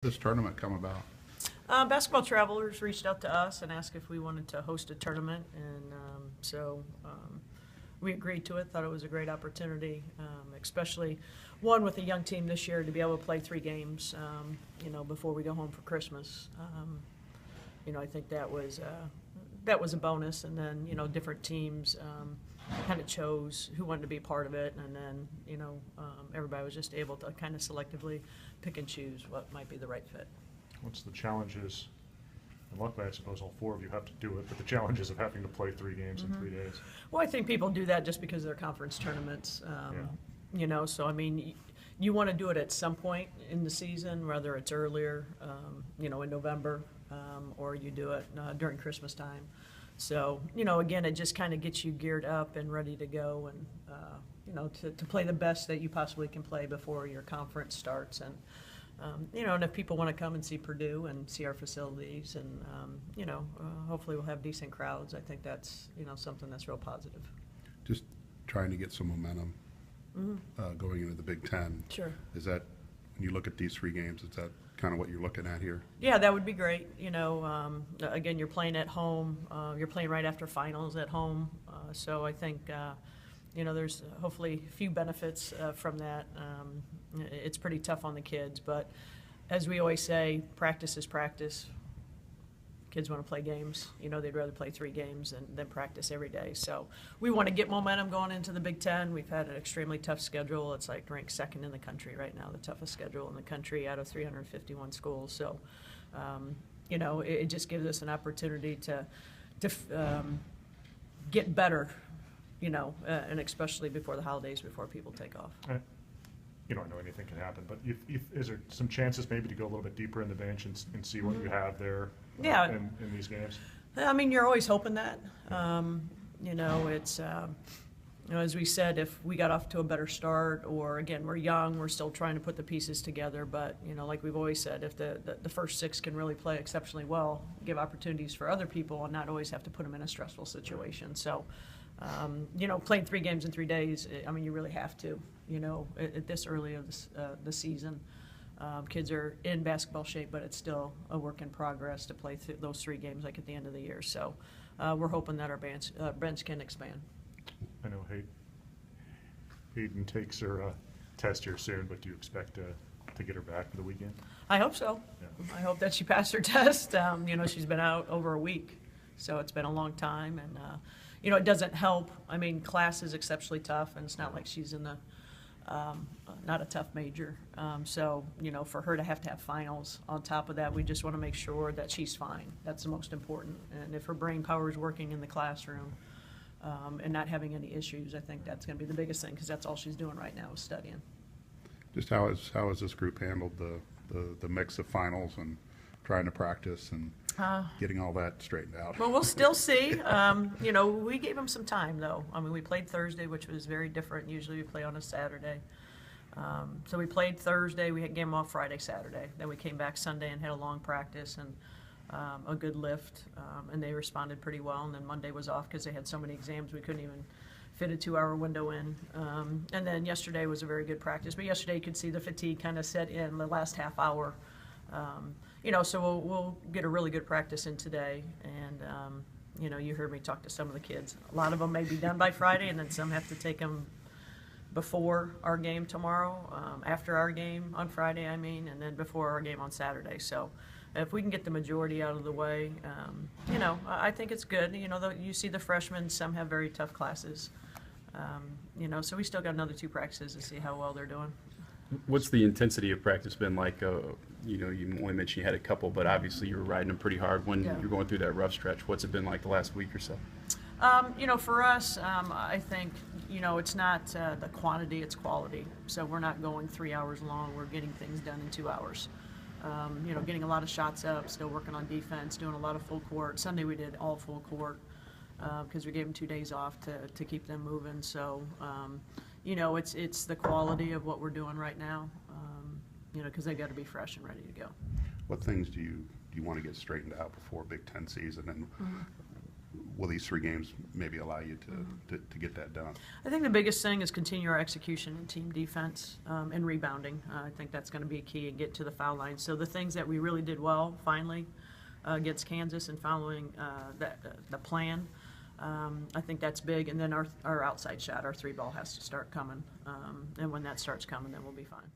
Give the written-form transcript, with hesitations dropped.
This tournament come about? Basketball Travelers reached out to us and asked if we wanted to host a tournament, and so we agreed to it. Thought it was a great opportunity, especially one with a young team this year to be able to play 3 games, before we go home for Christmas. I think that was a bonus, and then different teams kind of chose who wanted to be part of it, and then everybody was just able to kind of selectively pick and choose what might be the right fit. What's the challenges? And luckily, I suppose all 4 of you have to do it, but the challenges of having to play 3 games in 3 days. Well, I think people do that just because they're conference tournaments. So I mean, you want to do it at some point in the season, whether it's earlier, in November, or you do it during Christmas time. So, again, it just kind of gets you geared up and ready to go and, to play the best that you possibly can play before your conference starts. And, and if people want to come and see Purdue and see our facilities and, hopefully we'll have decent crowds. I think that's, something that's real positive. Just trying to get some momentum going into the Big Ten. Sure. Is that, when you look at these 3 games, is that kind of what you're looking at here? Yeah, that would be great. Again, you're playing at home. You're playing right after finals at home. So I think, there's hopefully a few benefits from that. It's pretty tough on the kids, but as we always say, practice is practice. Kids want to play games. They'd rather play 3 games than practice every day. So we want to get momentum going into the Big Ten. We've had an extremely tough schedule. It's like ranked 2nd in the country right now, the toughest schedule in the country out of 351 schools. So, it just gives us an opportunity to get better, and especially before the holidays, before people take off. You don't know anything can happen, but is there some chances maybe to go a little bit deeper in the bench and see what you have there in these games? I mean, you're always hoping that. It's, as we said, if we got off to a better start, or again, we're young, we're still trying to put the pieces together, but, like we've always said, if the first 6 can really play exceptionally well, give opportunities for other people and not always have to put them in a stressful situation. So, playing 3 games in 3 days, I mean, you really have to, at this early of the season. Kids are in basketball shape, but it's still a work in progress to play those 3 games like at the end of the year. So we're hoping that our bench can expand. I know Hayden takes her test here soon, but do you expect to get her back for the weekend? I hope so. Yeah. I hope that she passed her test. She's been out over a week, so it's been a long time. And, it doesn't help. I mean, class is exceptionally tough, and it's not like she's in the not a tough major. So, for her to have finals on top of that, we just want to make sure that she's fine. That's the most important. And if her brain power is working in the classroom and not having any issues, I think that's going to be the biggest thing, because that's all she's doing right now is studying. Just how has this group handled the mix of finals and trying to practice and getting all that straightened out? Well, we'll still see. We gave them some time, though. I mean, we played Thursday, which was very different. Usually we play on a Saturday. So we played Thursday. We had game off Friday, Saturday. Then we came back Sunday and had a long practice and a good lift, and they responded pretty well. And then Monday was off because they had so many exams we couldn't even fit a 2-hour window in. And then yesterday was a very good practice. But yesterday you could see the fatigue kind of set in the last half hour. So we'll get a really good practice in today. And, you heard me talk to some of the kids. A lot of them may be done by Friday, and then some have to take them before our game tomorrow, after our game on Friday, and then before our game on Saturday. So if we can get the majority out of the way, I think it's good. You see the freshmen, some have very tough classes. So we still got another 2 practices to see how well they're doing. What's the intensity of practice been like? You only mentioned you had a couple, but obviously you were riding them pretty hard when you're going through that rough stretch. What's it been like the last week or so? For us, I think, it's not the quantity, it's quality. So we're not going 3 hours long. We're getting things done in 2 hours. Getting a lot of shots up, still working on defense, doing a lot of full court. Sunday we did all full court because we gave them 2 days off to keep them moving. So, it's the quality of what we're doing right now, because they've got to be fresh and ready to go. What things do you want to get straightened out before Big Ten season? And will these 3 games maybe allow you to get that done? I think the biggest thing is continue our execution in team defense and rebounding. I think that's going to be a key, and get to the foul line. So the things that we really did well finally against Kansas and following the plan, I think that's big. And then our outside shot, our 3 ball has to start coming. And when that starts coming, then we'll be fine.